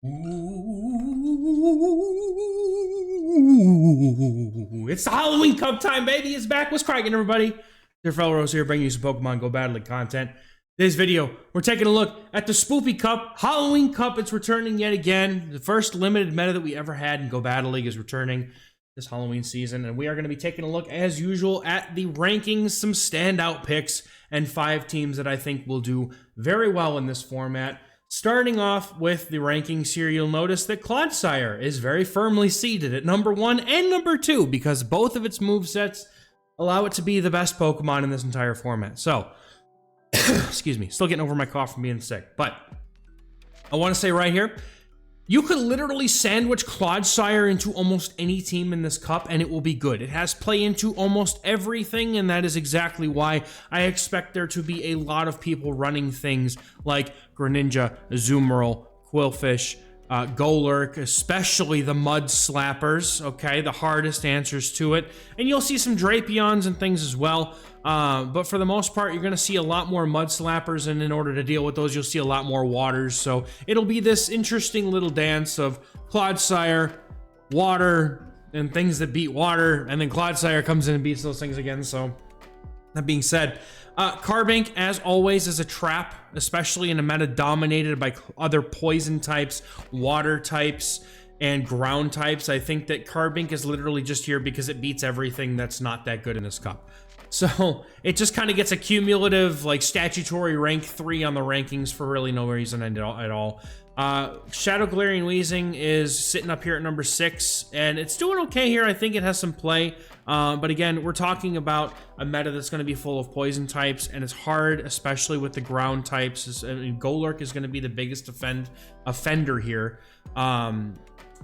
Ooh, it's the Halloween Cup time, baby. It's back. What's cracking, everybody? XehrFelrose here, bringing you some Pokemon Go Battling content. Today's video, we're taking a look at the Spoopy Cup, Halloween Cup. It's returning yet again. The first limited meta that we ever had in Go Battle League is returning this Halloween season, and we are going to be taking a look, as usual, at the rankings, some standout picks, and 5 teams that I think will do very well in this format. Starting off with the rankings here, you'll notice that Clodsire is very firmly seated at number 1 and number 2 because both of its movesets allow it to be the best Pokemon in this entire format. So, excuse me, still getting over my cough from being sick, but I want to say right here, you could literally sandwich Clodsire into almost any team in this cup and it will be good. It has play into almost everything, and that is exactly why I expect there to be a lot of people running things like Greninja, Azumarill, Quillfish, Golurk, especially the Mud Slappers, okay? The hardest answers to it. And you'll see some Drapions and things as well. But for the most part, you're going to see a lot more Mud Slappers, and in order to deal with those, you'll see a lot more Waters. So it'll be this interesting little dance of Clodsire, Water, and things that beat Water, and then Clodsire comes in and beats those things again. So that being said, Carbink, as always, is a trap, especially in a meta dominated by other poison types, water types, and ground types. I think that Carbink is literally just here because it beats everything that's not that good in this cup. So it just kind of gets a cumulative, like, statutory rank 3 on the rankings for really no reason at all. Shadow Galarian Weezing is sitting up here at number 6, and it's doing okay here. I think it has some play, but again, we're talking about a meta that's going to be full of poison types, and it's hard, especially with the ground types. I mean, Golurk is going to be the biggest offender here, and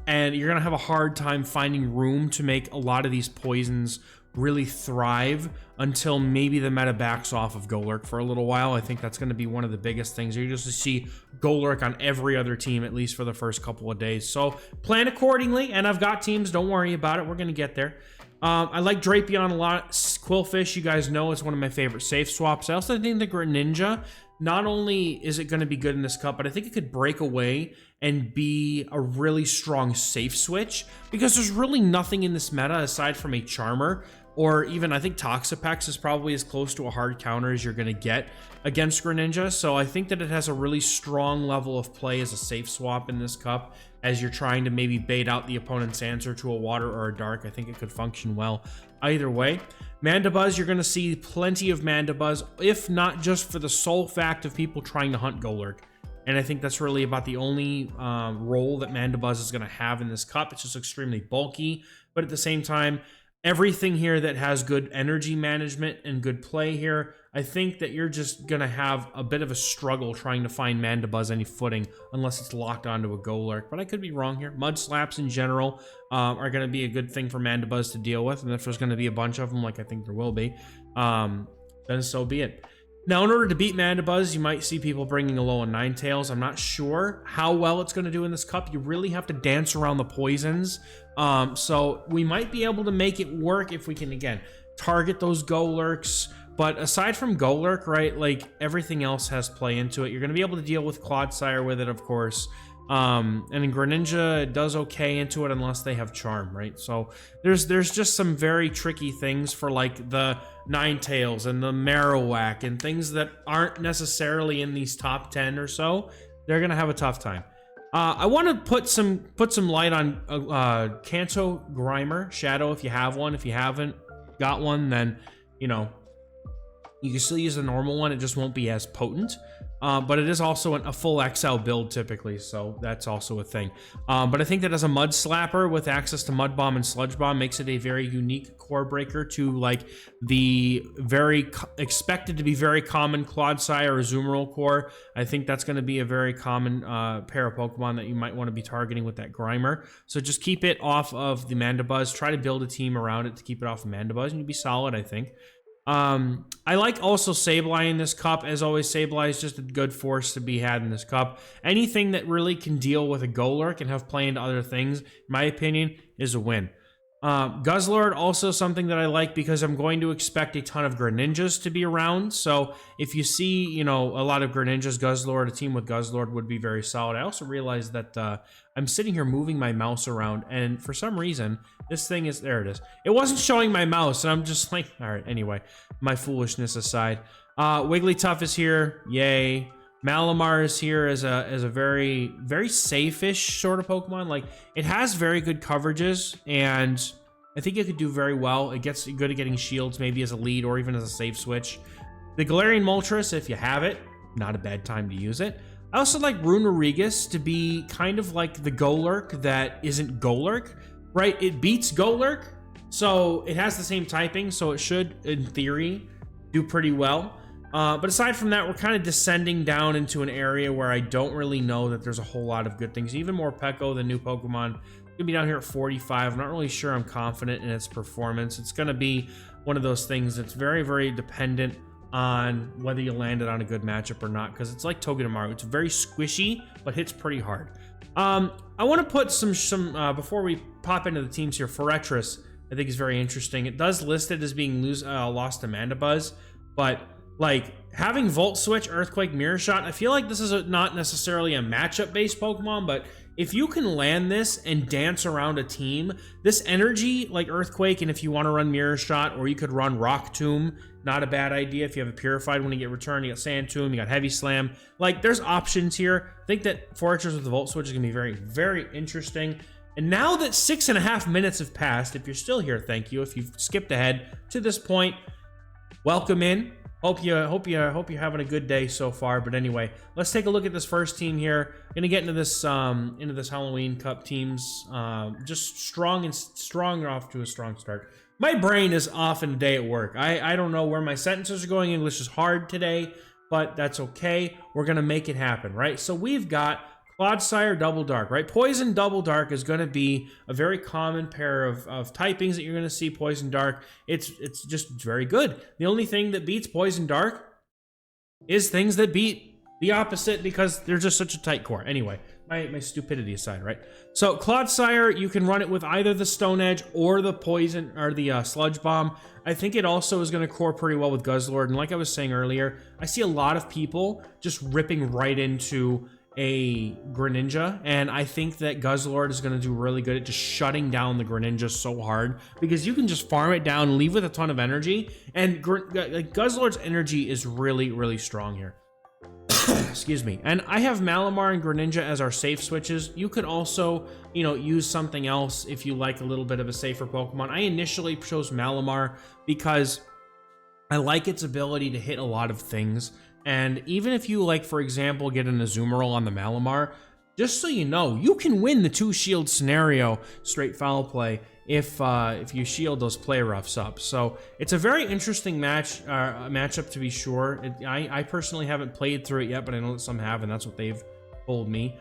you're going to have a hard time finding room to make a lot of these poisons really thrive until maybe the meta backs off of Golurk for a little while. I think that's going to be one of the biggest things. You're just to see Golurk on every other team, at least for the first couple of days. So plan accordingly, and I've got teams. Don't worry about it. We're going to get there. I like Drapion a lot. Quillfish, you guys know, is one of my favorite safe swaps. I also think the Greninja, not only is it going to be good in this cup, but I think it could break away and be a really strong safe switch, because there's really nothing in this meta aside from a Charmer, or even I think Toxapex is probably as close to a hard counter as you're going to get against Greninja. So I think that it has a really strong level of play as a safe swap in this cup, as you're trying to maybe bait out the opponent's answer to a water or a dark. I think it could function well either way. Mandibuzz, you're going to see plenty of Mandibuzz, if not just for the sole fact of people trying to hunt Golurk. And I think that's really about the only role that Mandibuzz is going to have in this cup. It's just extremely bulky, but at the same time, everything here that has good energy management and good play here, I think that you're just going to have a bit of a struggle trying to find Mandibuzz any footing unless it's locked onto a Golurk. But I could be wrong here. Mud Slaps in general are going to be a good thing for Mandibuzz to deal with. And if there's going to be a bunch of them, like I think there will be, then so be it. Now, in order to beat Mandibuzz, you might see people bringing a low on Ninetales. I'm not sure how well it's going to do in this cup. You really have to dance around the poisons. So we might be able to make it work if we can, again, target those Golurks. But aside from Golurk, right, like everything else has play into it. You're going to be able to deal with Clodsire with it, of course. And in Greninja, it does okay into it unless they have Charm, right? So there's just some very tricky things for like the Ninetales and the Marowak and things that aren't necessarily in these top 10 or so. They're gonna have a tough time. I want to put some light on Kanto Grimer Shadow if you have one. If you haven't got one, then you know you can still use the normal one. It just won't be as potent. But it is also a full XL build typically, so that's also a thing. But I think that as a Mud Slapper with access to Mud Bomb and Sludge Bomb makes it a very unique core breaker to like the very expected to be very common Clodsire or Azumarill core. I think that's going to be a very common pair of Pokemon that you might want to be targeting with that Grimer. So just keep it off of the Mandibuzz. Try to build a team around it to keep it off of Mandibuzz, and you'll be solid, I think. I like also Sableye in this cup. As always, Sableye is just a good force to be had in this cup. Anything that really can deal with a Golurk and have play into other things, in my opinion, is a win. Guzzlord, also something that I like because I'm going to expect a ton of Greninjas to be around. So if you see, you know, a lot of Greninjas, Guzzlord, a team with Guzzlord would be very solid. I also realized that I'm sitting here moving my mouse around, and for some reason, this thing is, there it is. It wasn't showing my mouse, and I'm just like, all right, anyway, my foolishness aside. Wigglytuff is here, yay. Malamar is here as a very, very safe-ish sort of Pokemon. Like, it has very good coverages, and I think it could do very well. It gets good at getting shields, maybe as a lead or even as a safe switch. The Galarian Moltres, if you have it, not a bad time to use it. I also like Runerigus to be kind of like the Golurk that isn't Golurk, right? It beats Golurk, so it has the same typing, so it should, in theory, do pretty well. But aside from that, we're kind of descending down into an area where I don't really know that there's a whole lot of good things. Even more Peko than new Pokemon. Gonna be down here at 45. I'm not really sure I'm confident in its performance. It's gonna be one of those things that's very, very dependent on whether you land it on a good matchup or not, because it's like Togedemaru. It's very squishy, but hits pretty hard. I want to put some before we pop into the teams here. Forretress, I think, is very interesting. It does list it as being lost to Mandibuzz, but like having Volt Switch, Earthquake, Mirror Shot, I feel like this is not necessarily a matchup-based Pokemon, but if you can land this and dance around a team, this energy, like Earthquake, and if you want to run Mirror Shot, or you could run Rock Tomb, not a bad idea. If you have a Purified when you get returned, you got Sand Tomb, you got Heavy Slam. Like, there's options here. I think that Forretress with the Volt Switch is going to be very, very interesting. And now that 6.5 minutes have passed, if you're still here, thank you. If you've skipped ahead to this point, welcome in. Hope you're having a good day so far. But anyway, let's take a look at this first team here. Gonna get into this Halloween Cup teams. Just strong off to a strong start. My brain is off in a day at work. I don't know where my sentences are going. English is hard today, but that's okay. We're gonna make it happen, right? So we've got Clodsire Double Dark, right? Poison Double Dark is going to be a very common pair of typings that you're going to see. Poison Dark, it's just very good. The only thing that beats Poison Dark is things that beat the opposite, because they're just such a tight core. Anyway, my stupidity aside, right? So Clodsire, you can run it with either the Stone Edge or the Poison, or the Sludge Bomb. I think it also is going to core pretty well with Guzzlord. And like I was saying earlier, I see a lot of people just ripping right into a Greninja, and I think that Guzzlord is going to do really good at just shutting down the Greninja so hard, because you can just farm it down and leave with a ton of energy, and Guzzlord's energy is really, really strong here. Excuse me. And I have Malamar and Greninja as our safe switches. You could also, you know, use something else if you like a little bit of a safer Pokemon. I initially chose Malamar because I like its ability to hit a lot of things. And even if you, like, for example, get an Azumarill on the Malamar, just so you know, you can win the 2-shield scenario straight foul play if you shield those play roughs up. So it's a very interesting matchup to be sure. I personally haven't played through it yet, but I know that some have, and that's what they've told me.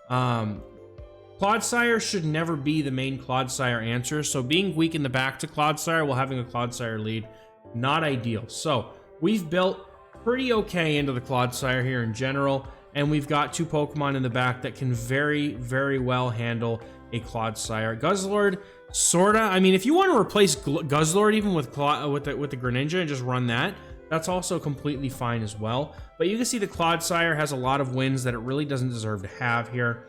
Clodsire should never be the main Clodsire answer, so being weak in the back to Clodsire while having a Clodsire lead, not ideal. So we've built pretty okay into the Clodsire here in general, and we've got 2 Pokemon in the back that can very, very well handle a Clodsire. Guzzlord, sorta. I mean, if you want to replace Guzzlord even with the Greninja and just run that, that's also completely fine as well. But you can see the Clodsire has a lot of wins that it really doesn't deserve to have here.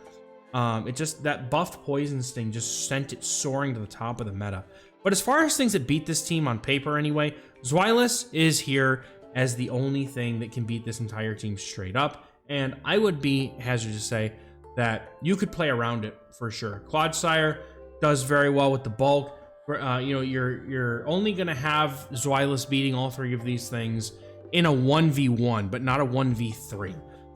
It just, that buffed Poison Sting just sent it soaring to the top of the meta. But as far as things that beat this team on paper anyway, Zweilous is here as the only thing that can beat this entire team straight up. And I would be hazard to say that you could play around it for sure. Clodsire does very well with the bulk. You know, you're only going to have Zweilous beating all 3 of these things in a 1v1, but not a 1v3.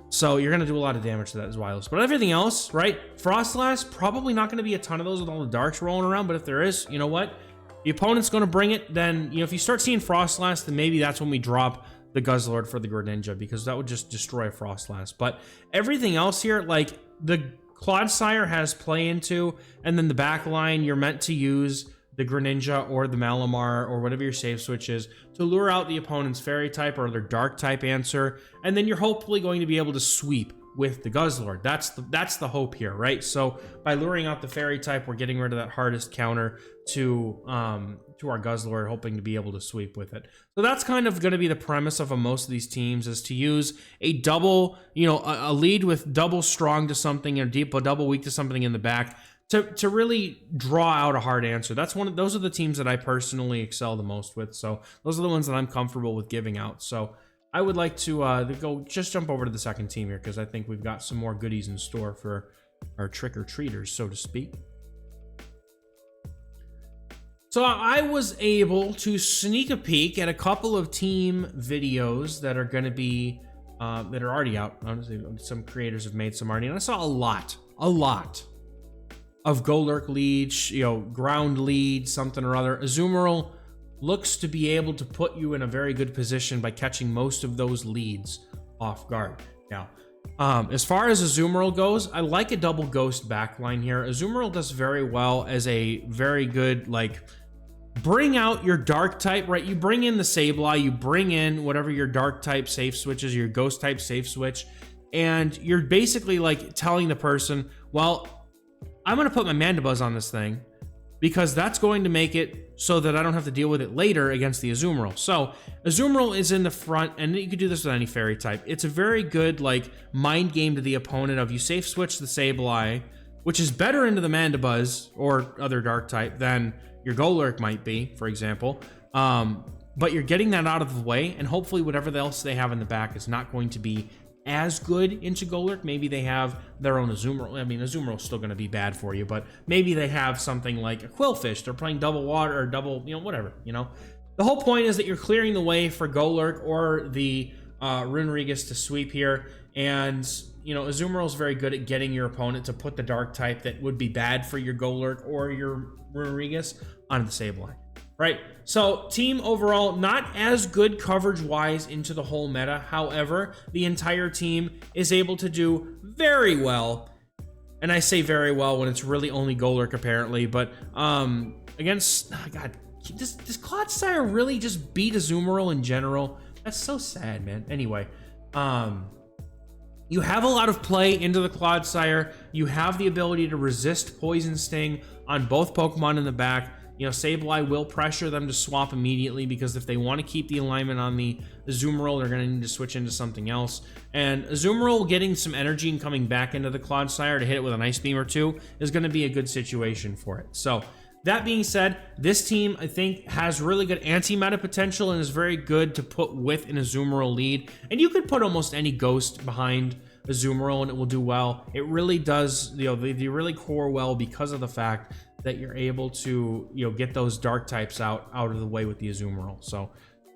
So you're going to do a lot of damage to that Zweilous. But everything else, right? Frostlass, probably not going to be a ton of those with all the darks rolling around, but if there is, you know what? The opponent's going to bring it, then, you know, if you start seeing Frostlass, then maybe that's when we drop the Guzzlord for the Greninja, because that would just destroy a Frostlass. But everything else here, like, the Clodsire has play into, and then the back line, you're meant to use the Greninja or the Malamar or whatever your safe switch is to lure out the opponent's Fairy type or their Dark type answer, and then you're hopefully going to be able to sweep with the Guzzlord. That's the hope here, right? So by luring out the fairy type, we're getting rid of that hardest counter to our Guzzlord, hoping to be able to sweep with it. So that's kind of going to be the premise of most of these teams, is to use a double, a lead with double strong to something and a double weak to something in the back to really draw out a hard answer. Those are the teams that I personally excel the most with. So those are the ones that I'm comfortable with giving out. So I would like to just jump over to the second team here, because I think we've got some more goodies in store for our trick-or-treaters, so to speak. So I was able to sneak a peek at a couple of team videos that are going to be, that are already out. Honestly, some creators have made some already, and I saw a lot of Golurk lead, ground lead, something or other. Azumarill looks to be able to put you in a very good position by catching most of those leads off guard. Now, as far as Azumarill goes, I like a double ghost backline here. Azumarill does very well as a very good, bring out your dark type, right? You bring in the Sableye, you bring in whatever your dark type safe switch is, your ghost type safe switch, and you're basically telling the person, well, I'm going to put my Mandibuzz on this thing because that's going to make it so that I don't have to deal with it later against the Azumarill. So Azumarill is in the front, and you could do this with any fairy type. It's a very good mind game to the opponent of, you safe switch the Sableye, which is better into the Mandibuzz or other dark type than your Golurk might be, for example. But you're getting that out of the way, and hopefully whatever else they have in the back is not going to be as good into Golurk. Maybe they have their own Azumarill. I mean, Azumarill's still going to be bad for you, but maybe they have something like a Quillfish. They're playing double water or double, whatever, The whole point is that you're clearing the way for Golurk or the Runerigus to sweep here, and Azumarill's very good at getting your opponent to put the dark type that would be bad for your Golurk or your Runerigus onto the Sableye. Right, so team overall, not as good coverage-wise into the whole meta. However, the entire team is able to do very well. And I say very well when it's really only Golurk, apparently. But against, God, does Clodsire really just beat Azumarill in general? That's so sad, man. Anyway, you have a lot of play into the Clodsire. You have the ability to resist Poison Sting on both Pokemon in the back. Sableye will pressure them to swap immediately, because if they want to keep the alignment on the Azumarill, they're going to need to switch into something else. And Azumarill getting some energy and coming back into the Clodsire to hit it with an Ice Beam or two is going to be a good situation for it. So, that being said, this team, I think, has really good anti-meta potential and is very good to put with an Azumarill lead. And you could put almost any ghost behind Azumarill and it will do well. It really does, they really core well because of the fact that you're able to, get those dark types out of the way with the Azumarill. So,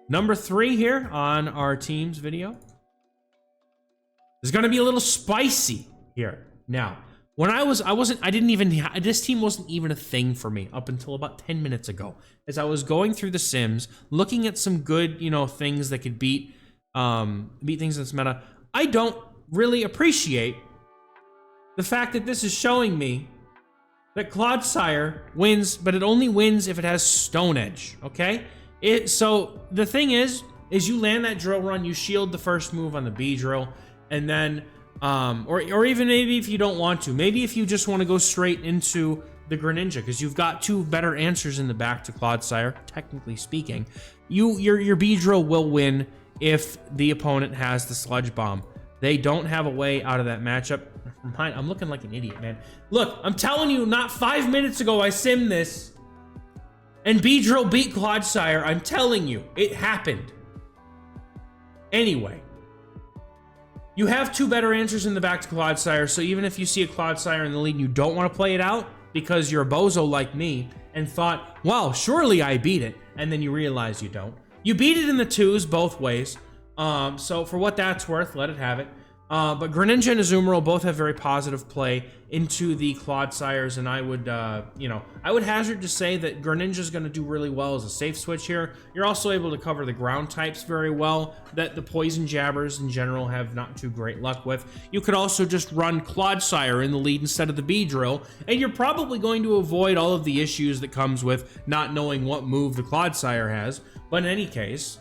number 3 here on our team's video is going to be a little spicy here. Now, when this team wasn't even a thing for me up until about 10 minutes ago. As I was going through the Sims, looking at some good, things that could beat things in this meta, I don't really appreciate the fact that this is showing me that Clodsire wins, but it only wins if it has Stone Edge, okay? So the thing is you land that drill run, you shield the first move on the Beedrill, and then, or even maybe if you don't want to, maybe if you just want to go straight into the Greninja, because you've got 2 better answers in the back to Clodsire, technically speaking, your Beedrill will win if the opponent has the Sludge Bomb. They don't have a way out of that matchup. I'm looking like an idiot, man. Look, I'm telling you, not 5 minutes ago I simmed this, and Beedrill beat Clodsire. I'm telling you, it happened. Anyway, you have 2 better answers in the back to Clodsire, so even if you see a Clodsire in the lead and you don't want to play it out because you're a bozo like me and thought, well, surely I beat it, and then you realize you don't. You beat it in the 2s both ways. So for what that's worth, let it have it. But Greninja and Azumarill both have very positive play into the Clodsires, and I would hazard to say that Greninja is going to do really well as a safe switch here. You're also able to cover the ground types very well that the Poison Jabbers in general have not too great luck with. You could also just run Clodsire in the lead instead of the Beedrill, and you're probably going to avoid all of the issues that comes with not knowing what move the Clodsire has. But in any case,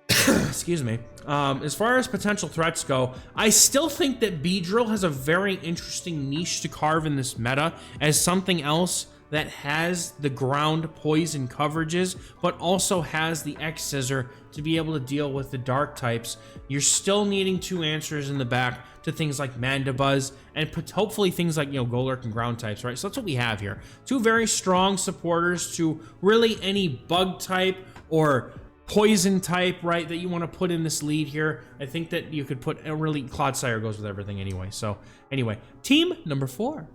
excuse me, as far as potential threats go, I still think that Beedrill has a very interesting niche to carve in this meta as something else that has the ground poison coverages, but also has the X-Scissor to be able to deal with the dark types. You're still needing 2 answers in the back to things like Mandibuzz and hopefully things like, Golurk and ground types, right? So that's what we have here. 2 very strong supporters to really any bug type or poison type, right, that you want to put in this lead here. I think that you could put a really Clodsire goes with everything anyway. So anyway, team number 4.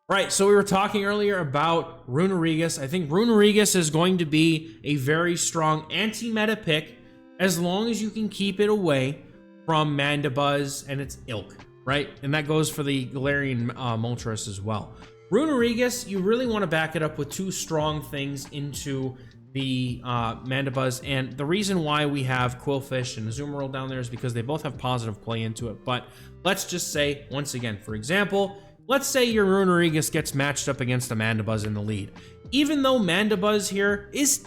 Right, so we were talking earlier about Runerigus. I think Runerigus is going to be a very strong anti-meta pick as long as you can keep it away from Mandibuzz and its ilk, right? And that goes for the Galarian Moltres as well. Runerigus, you really want to back it up with 2 strong things into the Mandibuzz, and the reason why we have Quillfish and Azumarill down there is because they both have positive play into it. But let's just say, once again, for example, let's say your Runerigus gets matched up against a Mandibuzz in the lead. Even though Mandibuzz here is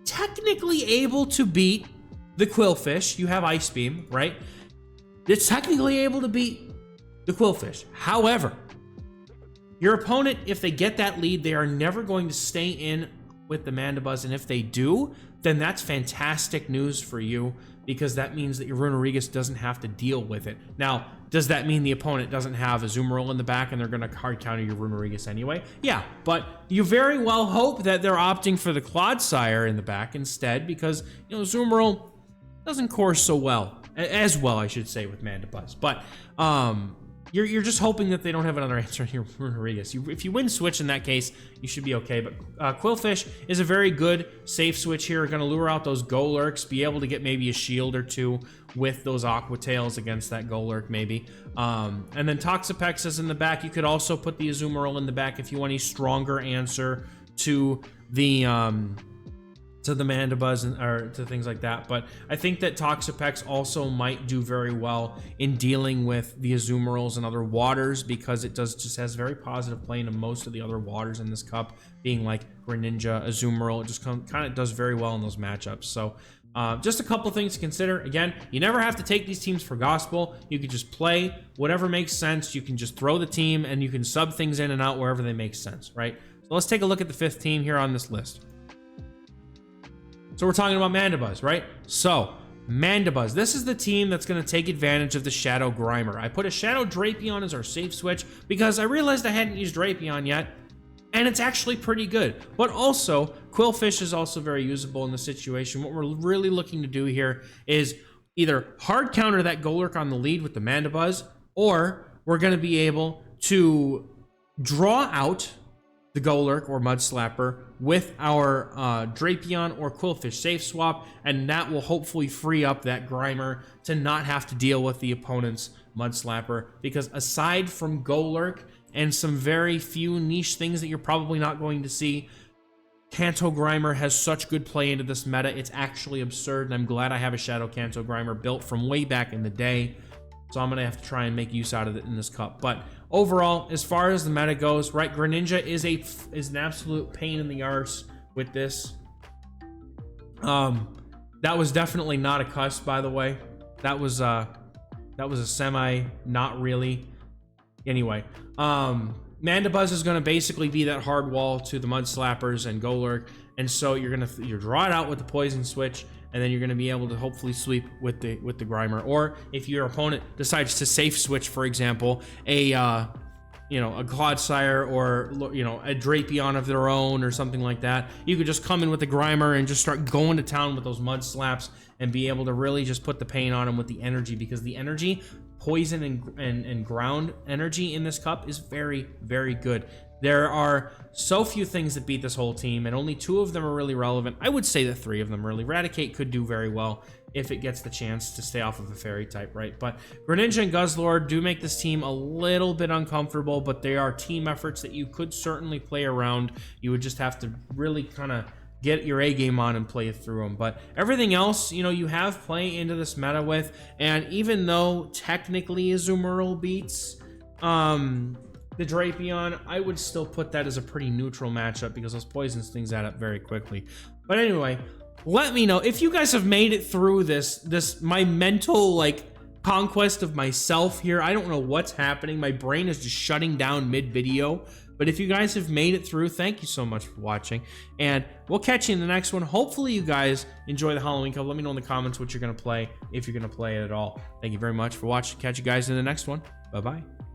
technically able to beat the Quillfish, you have Ice Beam, right? It's technically able to beat the Quillfish. However, your opponent, if they get that lead, they are never going to stay in with the Mandibuzz, and if they do, then that's fantastic news for you, because that means that your Runerigus doesn't have to deal with it. Now, does that mean the opponent doesn't have a Azumarill in the back and they're going to hard counter your Runerigus anyway? Yeah, but you very well hope that they're opting for the Clodsire in the back instead, because, Azumarill doesn't course so well, as well, I should say, with Mandibuzz. But, you're just hoping that they don't have another answer in your Runerigus. If you win switch in that case, you should be okay. But Quillfish is a very good safe switch here. Going to lure out those Golurks, be able to get maybe a shield or 2 with those Aqua Tails against that Golurk maybe. And then Toxapex is in the back. You could also put the Azumarill in the back if you want a stronger answer to the Mandibuzz or to things like that. But I think that Toxapex also might do very well in dealing with the Azumarills and other waters, because it just has very positive play into most of the other waters in this cup, being like Greninja, Azumarill. It just kind of does very well in those matchups. So just a couple things to consider. Again, you never have to take these teams for gospel. You can just play whatever makes sense. You can just throw the team and you can sub things in and out wherever they make sense, right? So let's take a look at the 5th team here on this list. So we're talking about Mandibuzz, right? So, Mandibuzz. This is the team that's going to take advantage of the Shadow Grimer. I put a Shadow Drapion as our safe switch because I realized I hadn't used Drapion yet, and it's actually pretty good. But also, Quillfish is also very usable in the situation. What we're really looking to do here is either hard counter that Golurk on the lead with the Mandibuzz, or we're going to be able to draw out the Golurk or Mudslapper with our Drapion or Quillfish safe swap, and that will hopefully free up that Grimer to not have to deal with the opponent's Mudslapper, because aside from Golurk and some very few niche things that you're probably not going to see, Kanto Grimer has such good play into this meta. It's actually absurd, and I'm glad I have a Shadow Kanto Grimer built from way back in the day. So I'm going to have to try and make use out of it in this cup. But overall, as far as the meta goes, right, Greninja is an absolute pain in the arse with this. That was definitely not a cuss, by the way. That was a semi, not really. Anyway, Mandibuzz is going to basically be that hard wall to the Mudslappers and Golurk, and so you're draw it out with the Poison Switch, and then you're going to be able to hopefully sweep with the Grimer. Or if your opponent decides to safe switch, for example, a Clodsire or a Drapion of their own or something like that, you could just come in with the Grimer and just start going to town with those Mud Slaps and be able to really just put the pain on them with the energy, because the energy, poison and ground energy in this cup is very, very good. There are so few things that beat this whole team, and only 2 of them are really relevant. I would say that 3 of them really. Raticate could do very well if it gets the chance to stay off of a fairy type, right? But Greninja and Guzzlord do make this team a little bit uncomfortable, but they are team efforts that you could certainly play around. You would just have to really kind of get your A game on and play through them. But everything else, you have play into this meta with, and even though technically Azumarill beats the Drapion, I would still put that as a pretty neutral matchup, because those poisons things add up very quickly. But anyway, let me know if you guys have made it through this my mental like conquest of myself here. I don't know what's happening. My brain is just shutting down mid-video. But if you guys have made it through, thank you so much for watching. And we'll catch you in the next one. Hopefully you guys enjoy the Halloween Cup. Let me know in the comments what you're going to play, if you're going to play it at all. Thank you very much for watching. Catch you guys in the next one. Bye-bye.